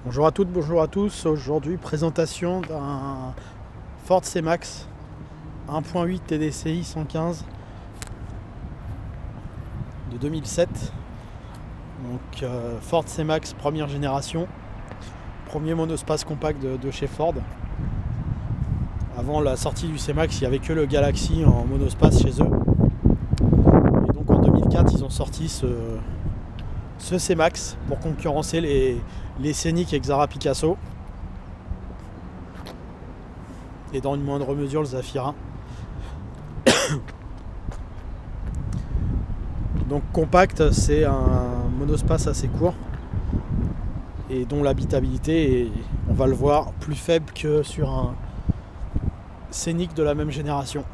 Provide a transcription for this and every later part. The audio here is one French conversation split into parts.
Bonjour à toutes, bonjour à tous. Aujourd'hui, présentation d'un Ford C-Max 1.8 TDCi 115 de 2007. Donc Ford C-Max première génération, premier monospace compact de chez Ford. Avant la sortie du C-Max, il n'y avait que le Galaxy en monospace chez eux. Et donc en 2004, ils ont sorti ce C-Max pour concurrencer les Scénic et Xara Picasso, et dans une moindre mesure le Zafira. Donc compact, c'est un monospace assez court et dont l'habitabilité est, on va le voir, plus faible que sur un Scénic de la même génération.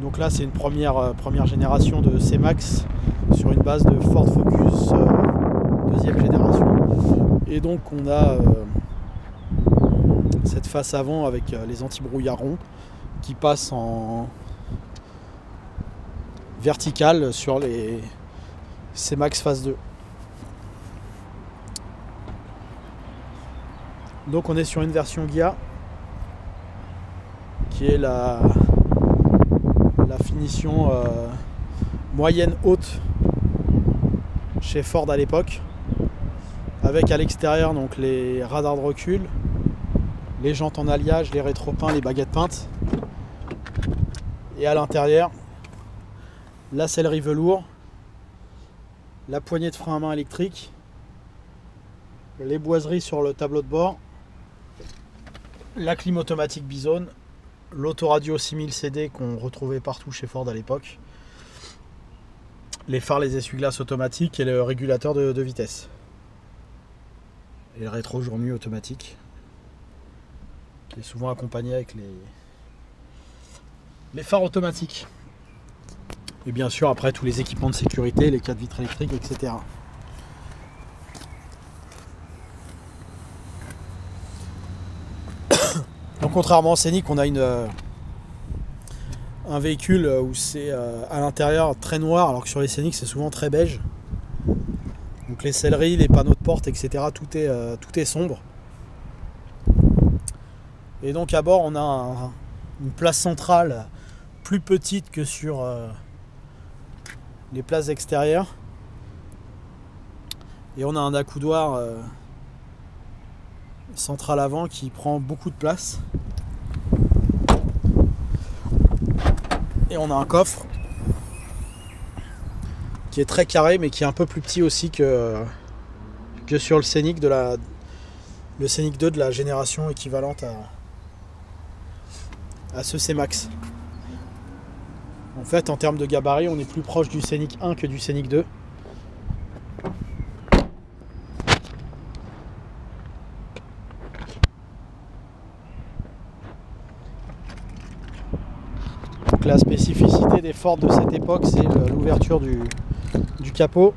Donc là c'est une première génération de C-Max sur une base de Ford Focus deuxième génération. Et donc on a cette face avant avec les anti-brouillards qui passent en vertical sur les C-Max phase 2. Donc on est sur une version Ghia qui est la finition moyenne haute chez Ford à l'époque, avec à l'extérieur donc les radars de recul, les jantes en alliage, les rétropeints, les baguettes peintes, et à l'intérieur la sellerie velours, la poignée de frein à main électrique, les boiseries sur le tableau de bord, la clim automatique Bizone, l'autoradio 6000 CD qu'on retrouvait partout chez Ford à l'époque, les phares, les essuie-glaces automatiques et le régulateur de vitesse. Et le rétro jour nuit automatique, qui est souvent accompagné avec les phares automatiques. Et bien sûr après tous les équipements de sécurité, les 4 vitres électriques, etc. Donc contrairement au Scénic, on a un véhicule où c'est à l'intérieur très noir, alors que sur les Scénic c'est souvent très beige. Donc les selleries, les panneaux de porte, etc. Tout est sombre. Et donc à bord on a une place centrale plus petite que sur les places extérieures. Et on a un accoudoir central avant qui prend beaucoup de place. Et on a un coffre qui est très carré mais qui est un peu plus petit aussi que sur le Scénic le Scénic 2 de la génération équivalente à ce C-Max. En fait, en termes de gabarit, on est plus proche du Scénic 1 que du Scénic 2. Donc la spécificité des Ford de cette époque, c'est l'ouverture du capot.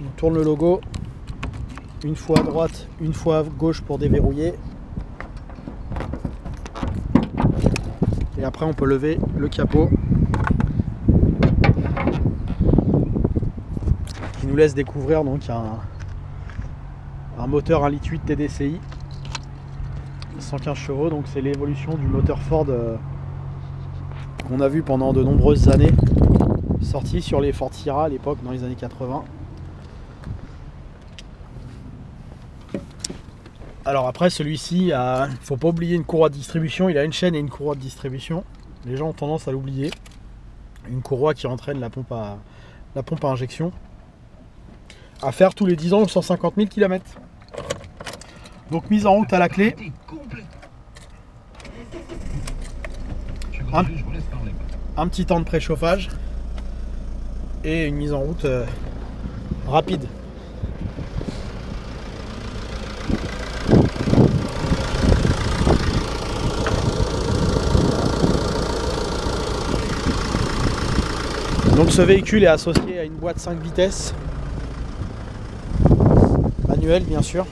On tourne le logo une fois à droite, une fois à gauche pour déverrouiller. Et après on peut lever le capot qui nous laisse découvrir donc un moteur 1,8 litre TDCi 115 chevaux. Donc c'est l'évolution du moteur Ford qu'on a vu pendant de nombreuses années, sorti sur les Ford Sierra à l'époque dans les années 80. Alors après celui-ci, il ne faut pas oublier une courroie de distribution, il a une chaîne et une courroie de distribution. Les gens ont tendance à l'oublier. Une courroie qui entraîne la pompe à injection. À faire tous les 10 ans ou 150 000 km. Donc mise en route à la clé. Un petit temps de préchauffage. Et une mise en route rapide. Donc ce véhicule est associé à une boîte 5 vitesses, manuelle bien sûr.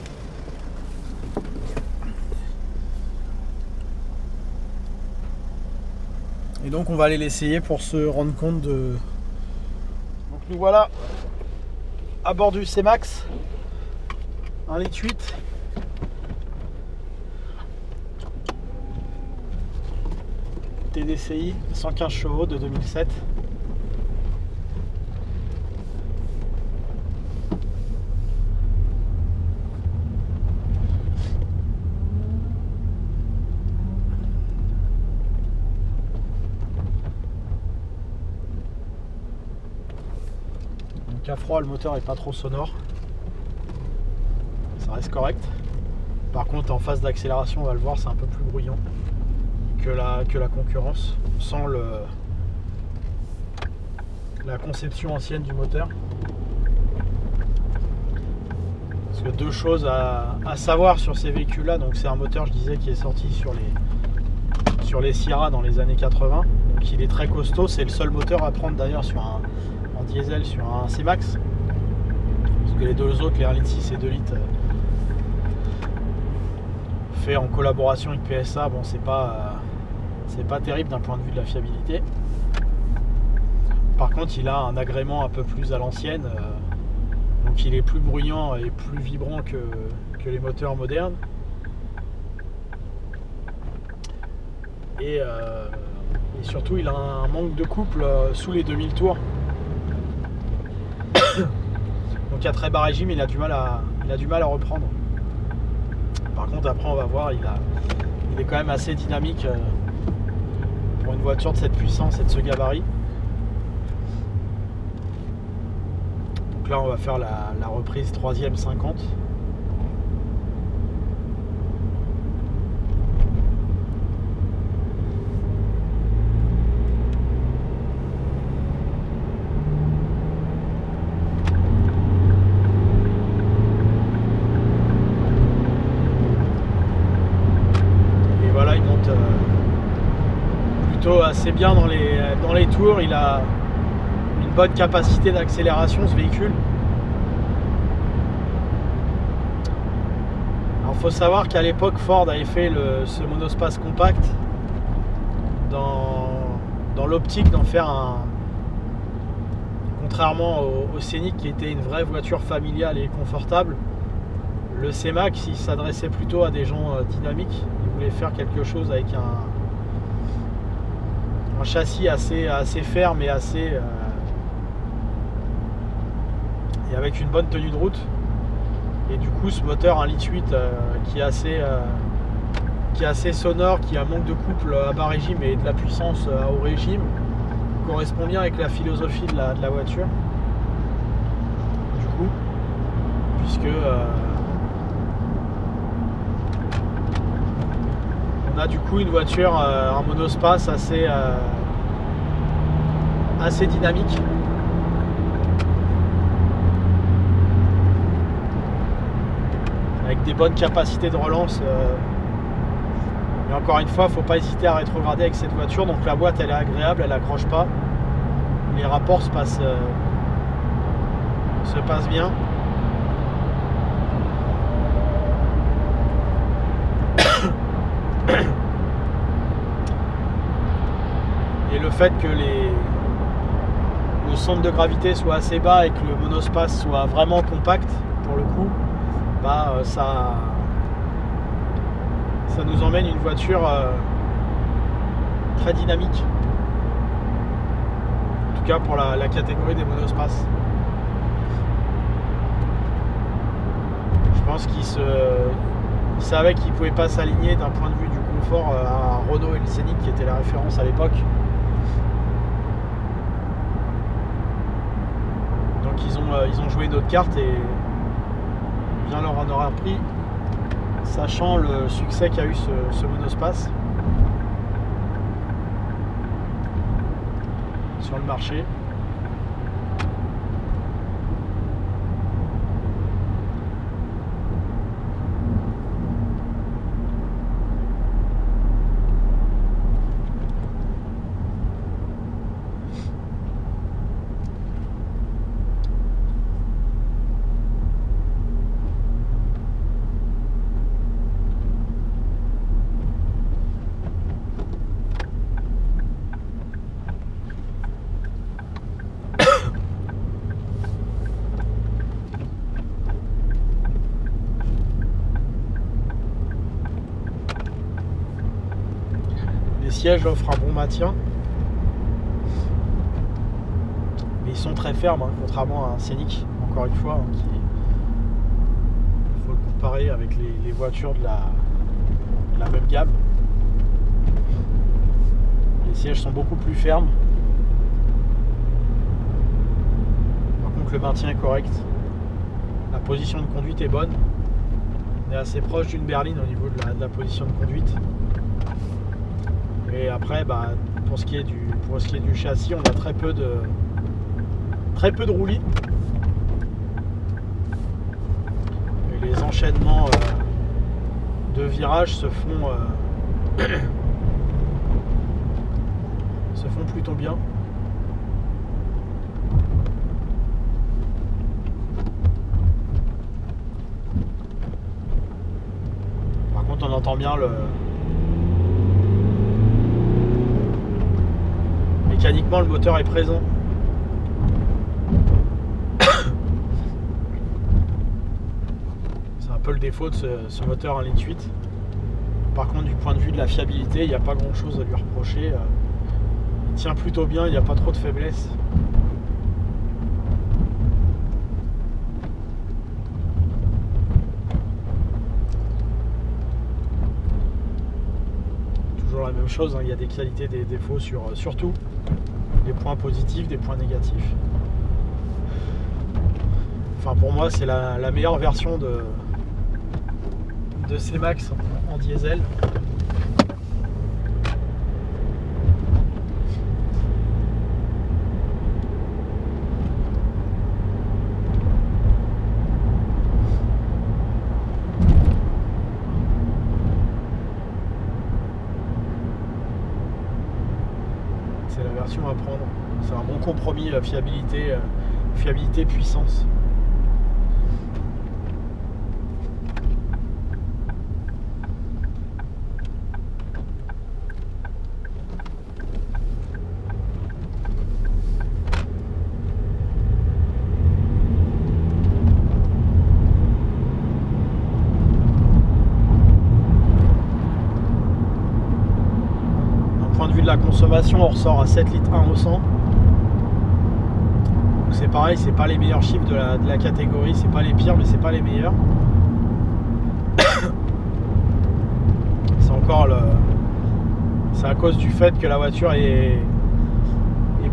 Et donc on va aller l'essayer pour se rendre compte de... Donc nous voilà à bord du C-Max. 1,8 litre. TDCi 115 chevaux de 2007. Donc à froid, le moteur est pas trop sonore, ça reste correct. Par contre, en phase d'accélération, on va le voir, c'est un peu plus bruyant que la concurrence. On sent la conception ancienne du moteur. Parce que deux choses à savoir sur ces véhicules là, donc c'est un moteur, je disais, qui est sorti sur les Sierra dans les années 80, donc il est très costaud. C'est le seul moteur à prendre d'ailleurs en diesel sur un C-Max, parce que les deux autres, les 1,6 litre et 2 litres, fait en collaboration avec PSA, bon, c'est pas terrible d'un point de vue de la fiabilité. Par contre, il a un agrément un peu plus à l'ancienne, donc il est plus bruyant et plus vibrant que les moteurs modernes. Et surtout, il a un manque de couple sous les 2000 tours. Donc à très bas régime, il a du mal à reprendre. Par contre, après, on va voir, il est quand même assez dynamique pour une voiture de cette puissance et de ce gabarit. Donc là, on va faire la reprise 3ème 50. Assez bien dans les tours, il a une bonne capacité d'accélération, ce véhicule. Alors faut savoir qu'à l'époque Ford avait fait ce monospace compact dans l'optique d'en faire contrairement au Scénic qui était une vraie voiture familiale et confortable, le C-Max il s'adressait plutôt à des gens dynamiques. Il voulait faire quelque chose avec un châssis assez ferme et et avec une bonne tenue de route. Et du coup, ce moteur 1,8 litre qui est assez sonore, qui a un manque de couple à bas régime et de la puissance à haut régime, correspond bien avec la philosophie de la voiture. Du coup, puisque on a du coup une voiture en monospace assez dynamique. Avec des bonnes capacités de relance. Et encore une fois, il ne faut pas hésiter à rétrograder avec cette voiture. Donc la boîte elle est agréable, elle n'accroche pas. Les rapports se passent bien. Et le fait que le centre de gravité soit assez bas et que le monospace soit vraiment compact pour le coup, bah, ça nous emmène une voiture très dynamique, en tout cas pour la catégorie des monospaces. Je pense qu'il savait qu'il ne pouvait pas s'aligner d'un point de vue du confort à Renault et le Scénic qui était la référence à l'époque. Donc ils ont joué notre carte et bien leur en aura pris, sachant le succès qu'a eu ce monospace sur le marché. sièges offrent un bon maintien. Mais ils sont très fermes, hein, contrairement à un Scénic, encore une fois, hein, il faut le comparer avec les voitures de la même gamme. Les sièges sont beaucoup plus fermes. Par contre, le maintien est correct. La position de conduite est bonne. On est assez proche d'une berline au niveau de la position de conduite. Et après, pour ce qui est du châssis, on a très peu de roulis. Et les enchaînements de virages se font plutôt bien. Par contre, on entend bien mécaniquement, le moteur est présent. C'est un peu le défaut de ce moteur 1,8 litre. Par contre, du point de vue de la fiabilité, il n'y a pas grand chose à lui reprocher. Il tient plutôt bien, il n'y a pas trop de faiblesse. Toujours la même chose, hein, il y a des qualités, des défauts sur tout. Des points positifs, des points négatifs. Enfin, pour moi, c'est la meilleure version de C-Max en diesel. C'est la version à prendre. C'est un bon compromis fiabilité puissance. De la consommation, on ressort à 7 litres 1 au 100. C'est pareil, c'est pas les meilleurs chiffres de la catégorie, c'est pas les pires, mais c'est pas les meilleurs. C'est à cause du fait que la voiture est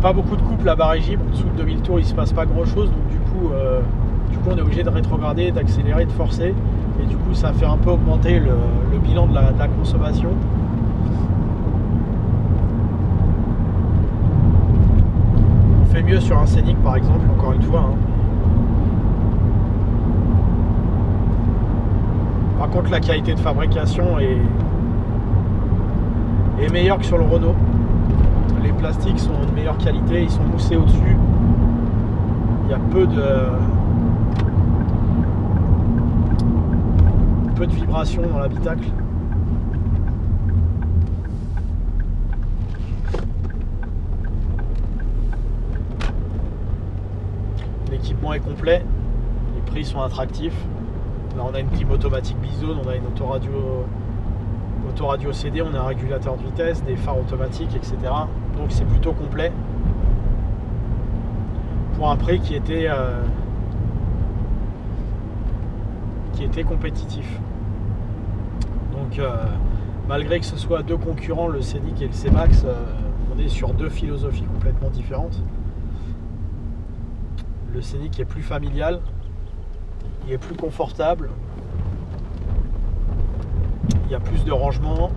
pas beaucoup de couple à barre régie. En dessous de 2000 tours, il se passe pas grand chose, donc du coup on est obligé de rétrograder, d'accélérer, de forcer, et du coup ça fait un peu augmenter le bilan de la consommation. Fait mieux sur un Scénic par exemple, encore une fois, hein. Par contre, la qualité de fabrication est meilleure que sur le Renault. Les plastiques sont de meilleure qualité, ils sont moussés au-dessus. Il y a peu de vibrations dans l'habitacle. L'équipement est complet, les prix sont attractifs. Là on a une clim automatique bizone, on a une autoradio CD, on a un régulateur de vitesse, des phares automatiques, etc. Donc c'est plutôt complet pour un prix qui était compétitif. Donc malgré que ce soit deux concurrents, le Scénic et le C-Max, on est sur deux philosophies complètement différentes. Le Scénic est plus familial, il est plus confortable, il y a plus de rangement,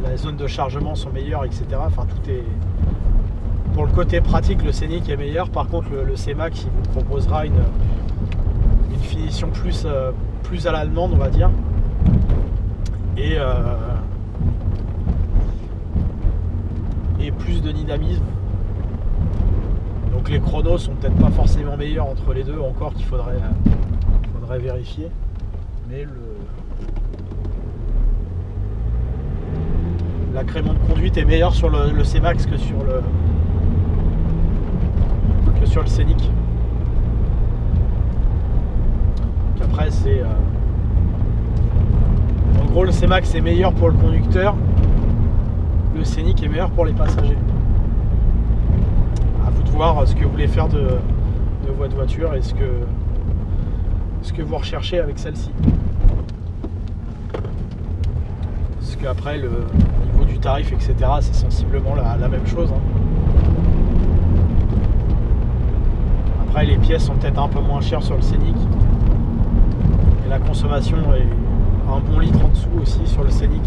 les zones de chargement sont meilleures, etc. Enfin, tout est... Pour le côté pratique, le Scénic est meilleur. Par contre, le C-Max, il vous proposera une finition plus à l'allemande, on va dire. Et plus de dynamisme. Donc les chronos sont peut-être pas forcément meilleurs entre les deux, encore qu'il faudrait vérifier. Mais l'agrément de conduite est meilleur sur le C-Max que sur le Scénic. Donc après c'est en gros le C-Max est meilleur pour le conducteur, le Scénic est meilleur pour les passagers. À vous de voir ce que vous voulez faire de votre voiture et ce que vous recherchez avec celle-ci. Parce qu'après, le niveau du tarif, etc., c'est sensiblement la même chose. Après, les pièces sont peut-être un peu moins chères sur le Scénic. Et la consommation est un bon litre en dessous aussi sur le Scénic.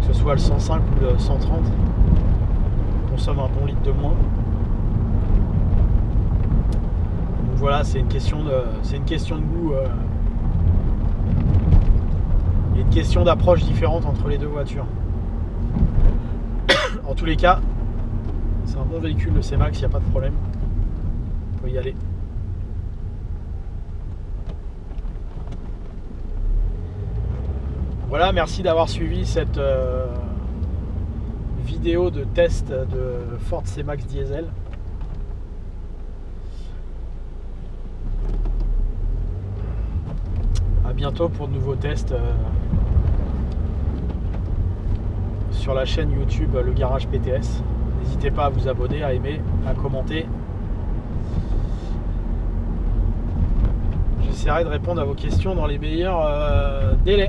Que ce soit le 105 ou le 130. On consomme un bon litre de moins. Donc voilà, c'est une question de goût. Et une question d'approche différente entre les deux voitures. En tous les cas, c'est un bon véhicule, le C-Max, il n'y a pas de problème. On peut y aller. Voilà, merci d'avoir suivi cette vidéo de test de Ford C-Max Diesel. À bientôt pour de nouveaux tests sur la chaîne YouTube Le Garage PTS. N'hésitez pas à vous abonner, à aimer, à commenter. J'essaierai de répondre à vos questions dans les meilleurs délais.